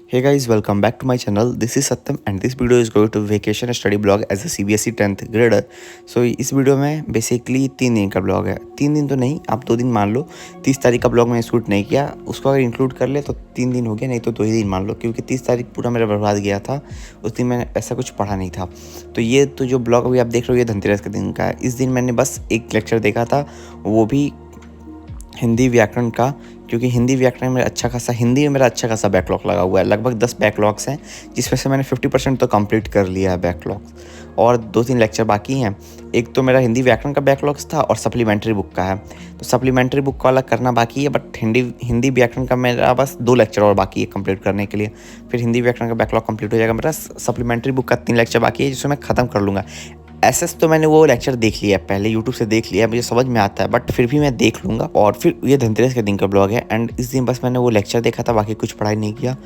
Hey guys, welcome back to my channel. This is Satyam and this video is going to vacation study blog as a CBSE 10th grader. So इस video में basically 3 दिन का blog है। 3 दिन तो नहीं, आप 2 दिन मान लो। 30 तारीख का ब्लॉग मैंने शूट नहीं किया, उसको अगर इंक्लूड कर ले तो 3 दिन हो गया, नहीं तो 2 ही दिन मान लो, क्योंकि 30 तारीख पूरा मेरा बर्बाद गया था। उस दिन मैंने ऐसा कुछ पढ़ा नहीं था। तो ये तो जो ब्लॉग अभी आप देख रहे हो ये धनतेरस के दिन का है। इस दिन मैंने बस एक लेक्चर देखा था, वो भी हिंदी व्याकरण का, क्योंकि हिंदी व्याकरण में हिंदी में मेरा अच्छा खासा बैकलॉग लगा हुआ है। लगभग 10 बैकलॉग्स हैं, जिसमें से मैंने 50% तो कंप्लीट कर लिया है बैकलॉग्स, और 2-3 लेक्चर बाकी हैं। एक तो मेरा हिंदी व्याकरण का बैकलॉग्स था और सप्लीमेंट्री बुक का है, तो सप्लीमेंट्री बुक वाला करना बाकी है, बट हिंदी व्याकरण का मेरा बस 2 लेक्चर और बाकी है कंप्लीट करने के लिए। फिर हिंदी व्याकरण का बैकलॉग कंप्लीट हो जाएगा मेरा। सप्लीमेंट्री बुक का 3 लेक्चर बाकी है, जिसमें मैं ख़त्म कर लूँगा। एसएस तो मैंने वो लेक्चर देख लिया है, पहले यूट्यूब से देख लिया है, मुझे समझ में आता है, बट फिर भी मैं देख लूँगा। और फिर ये धनतेरस के दिन का ब्लॉग है, एंड इस दिन बस मैंने वो लेक्चर देखा था, बाकी कुछ पढ़ाई नहीं किया।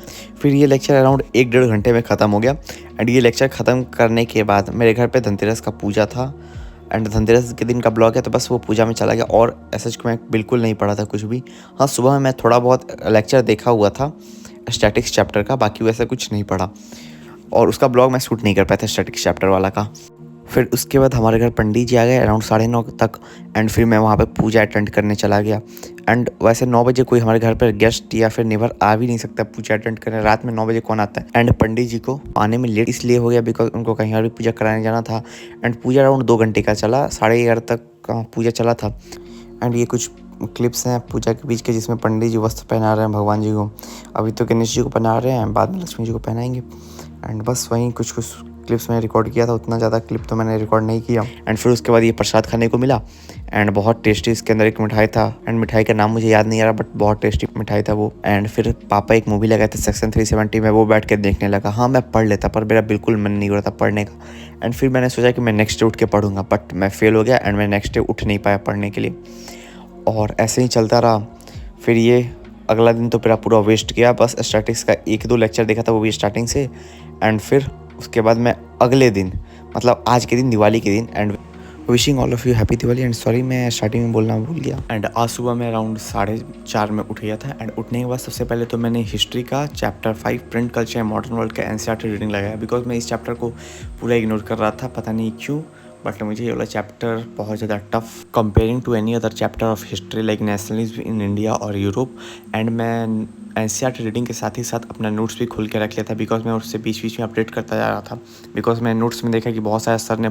फिर ये लेक्चर अराउंड 1-1.5 घंटे में ख़त्म हो गया। एंड ये लेक्चर ख़त्म करने के बाद मेरे घर पे धनतेरस का पूजा था, एंड धनतेरस के दिन का ब्लॉग है, तो बस वो पूजा में चला गया। और ऐसा मैं बिल्कुल नहीं पढ़ा था कुछ भी। हाँ, सुबह में मैं थोड़ा बहुत लेक्चर देखा हुआ था स्टैटिक्स चैप्टर का, बाकी वैसा कुछ नहीं पढ़ा, और उसका ब्लॉग मैं शूट नहीं कर पाया था स्टैटिक्स चैप्टर वाला का। फिर उसके बाद हमारे घर पंडित जी आ गए अराउंड 9:30 तक, एंड फिर मैं वहाँ पे पूजा अटेंड करने चला गया। एंड वैसे 9 बजे कोई हमारे घर पर गेस्ट या फिर नेबर आ भी नहीं सकता पूजा अटेंड करने। रात में 9 बजे कौन आता है। एंड पंडित जी को आने में लेट इसलिए हो गया बिकॉज उनको कहीं और भी पूजा कराने जाना था। एंड पूजा अराउंड 2 घंटे का चला, 11:30 तक पूजा चला था। एंड ये कुछ क्लिप्स हैं पूजा के बीच के, जिसमें पंडित जी वस्त्र पहना रहे हैं भगवान जी को। अभी तो गणेश जी को पहना रहे हैं, बाद में लक्ष्मी जी को पहनाएंगे। एंड बस वहीं कुछ क्लिप्स मैंने रिकॉर्ड किया था, उतना ज़्यादा क्लिप तो मैंने रिकॉर्ड नहीं किया। एंड फिर उसके बाद ये प्रसाद खाने को मिला, एंड बहुत टेस्टी इसके अंदर एक मिठाई था, एंड मिठाई का नाम मुझे याद नहीं आ रहा, बट बहुत टेस्टी मिठाई था वो। एंड फिर पापा एक मूवी लगाए थे सेक्शन 370 में, वो बैठ के देखने लगा। हाँ, मैं पढ़ लेता, पर मेरा बिल्कुल मन नहीं हो रहा था पढ़ने का। एंड फिर मैंने सोचा कि मैं नेक्स्ट डे उठ के पढ़ूंगा, बट मैं फेल हो गया, एंड मैं नेक्स्ट डे उठ नहीं पाया पढ़ने के लिए, और ऐसे ही चलता रहा। फिर ये अगला दिन तो पूरा वेस्ट गया। बस स्टैटिक्स का 1-2 लेक्चर देखा था, वो भी स्टार्टिंग से। एंड फिर उसके बाद मैं अगले दिन, मतलब आज के दिन, दिवाली के दिन, and wishing all of you happy Diwali. And sorry, मैं स्टार्टिंग में बोलना भूल गया। एंड आज सुबह मैं अराउंड 4:30 में उठ गया था। एंड उठने के बाद सबसे पहले तो मैंने हिस्ट्री का chapter 5 print culture and modern world का एनसीईआरटी रीडिंग लगाया, बिकॉज मैं इस चैप्टर को पूरा इग्नोर कर रहा था, पता नहीं क्यों, बट मुझे ये वाला चैप्टर बहुत ज़्यादा tough comparing to any other chapter of history like nationalism in India और यूरोप। एंड मैं एनसीईआरटी रीडिंग के साथ ही साथ अपना नोट्स भी खोल के रख लिया था, बिकॉज मैं उससे बीच बीच में अपडेट करता जा रहा था। बिकॉज मैं नोट्स में देखा कि बहुत सारे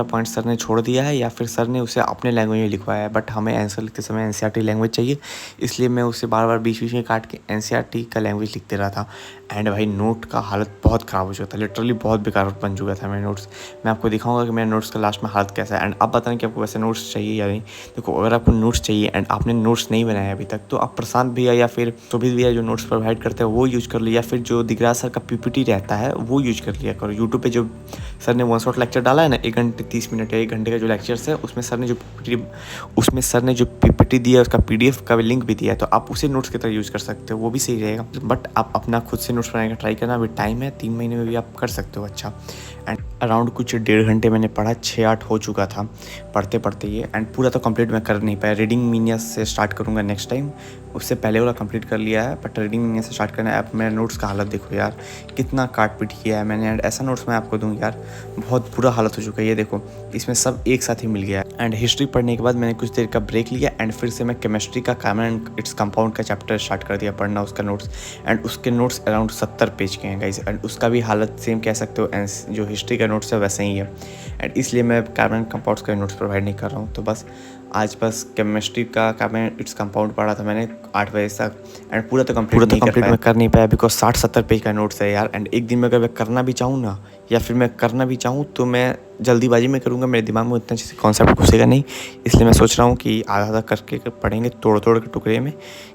पॉइंट्स सर ने छोड़ दिया है, या फिर सर ने उसे अपने लैंग्वेज में लिखवाया है, बट हमें आंसर लिखते समय एनसीईआरटी लैंग्वेज चाहिए, इसलिए मैं उसे बार बार बीच बीच में काट के एनसीईआरटी का लैंग्वेज लिखते रहा था। एंड भाई नोट का हालत बहुत ख़राब हो चुका था, लिटरली बहुत बेकार बन चुका था मेरे नोट्स। मैं आपको दिखाऊंगा कि मेरे नोट्स का लास्ट में हालत कैसा है। एंड आप बताएं कि आपको वैसे नोट्स चाहिए या नहीं। देखो, अगर आपको नोट्स चाहिए एंड आपने नोट्स नहीं बनाया अभी तक, तो आप प्रशांत भैया या फिर सुभित भैया जो नोट्स प्रोवाइड करते हैं वो यूज कर लो, या फिर जो दिगराज सर का पीपीटी रहता है वो यूज कर लिया करो। यूट्यूब पे जो सर ने 1 शॉट लेक्चर डाला है ना, 1 घंटे 30 मिनट या 1 घंटे का जो लेक्चर्स है, उसमें सर ने जो पीपीटी दिया है उसका पीडीएफ का भी लिंक भी दिया है, तो आप उसे नोट्स की तरह यूज़ कर सकते हो, वो भी सही रहेगा। बट आप अपना खुद से नोट्स बनाने का ट्राई करना, अभी टाइम है, 3 महीने में भी आप कर सकते हो अच्छा। एंड अराउंड कुछ 1.5 घंटे मैंने पढ़ा, 6-8 हो चुका था पढ़ते पढ़ते ये। एंड पूरा तो कंप्लीट मैं कर नहीं पाया। रीडिंग मीनियस से स्टार्ट करूँगा नेक्स्ट टाइम, उससे पहले वाला कंप्लीट कर लिया है, बट रीडिंग मीनियस से स्टार्ट करना है। अब मेरे नोट्स का हालत देखो यार, कितना काट पीट किया है मैंने। एंड ऐसा नोट्स मैं आपको दूँ यार, बहुत बुरा हालत हो चुका है। ये देखो, इसमें सब एक साथ ही मिल गया है। एंड हिस्ट्री पढ़ने के बाद मैंने कुछ देर का ब्रेक लिया, एंड फिर से मैं केमिस्ट्री का कार्बन एंड इट्स कंपाउंड का चैप्टर स्टार्ट कर दिया पढ़ना, उसका नोट्स। एंड उसके नोट्स अराउंड 70 पेज के हैं गाइस, एंड उसका भी हालत सेम कह सकते हो जो हिस्ट्री का नोट्स है वैसे ही है। एंड इसलिए मैं कार्बन एंड कंपाउंड्स का नोट्स प्रोवाइड नहीं कर रहा हूँ। तो बस आज बस केमिस्ट्री का कार्बन इट्स कंपाउंड पढ़ा था मैंने 8 बजे तक, एंड पूरा तो कंप्लीट मैं कर नहीं पाया बिकॉज 60-70 पेज का नोट्स है यार। एंड एक दिन में अगर मैं करना भी चाहूँ ना, या फिर मैं करना भी चाहूँ, तो मैं जल्दीबाजी में करूँगा, मेरे दिमाग में उतना अच्छे से कॉन्सेप्ट घुसेगा नहीं। इसलिए मैं सोच रहा हूँ कि आधा आधा करके पढ़ेंगे, तोड़ के टुकड़े में,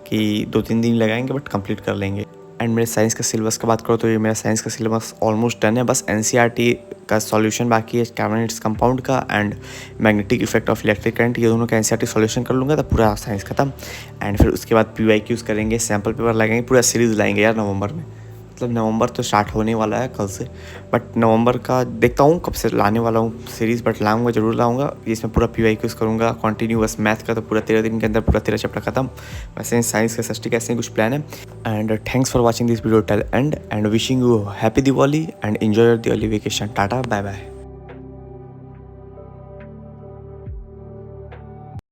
कि 2-3 दिन लगाएंगे बट कंप्लीट कर लेंगे। एंड मेरे साइंस का सिलेबस की बात करो तो ये मेरा साइंस का सिलेबस ऑलमोस्ट डन है। बस एनसीईआरटी का सॉल्यूशन बाकी है, कार्बन इट्स कंपाउंड का and magnetic effect of electric current, ये दोनों का एनसीईआरटी सॉल्यूशन कर लूँगा तो पूरा साइंस खत्म। एंड फिर उसके बाद पीवाईक्यूज करेंगे, सैम्पल पेपर लगाएंगे, पूरा सीरीज़ लाएंगे यार नवंबर में। मतलब नवंबर तो स्टार्ट होने वाला है कल से, बट नवंबर का देखता हूँ कब से लाने वाला हूँ सीरीज़, बट लाऊंगा ज़रूर लाऊंगा। इसमें पूरा PYQs करूँगा कंटिन्यू, बस मैथ का तो पूरा 13 दिन के अंदर पूरा 13 चैप्टर खत्म। वैसे साइंस का सस्टिक ऐसे ही कुछ प्लान है। And thanks for watching this video till end wishing you happy Diwali and enjoy your Diwali vacation. Tata bye bye.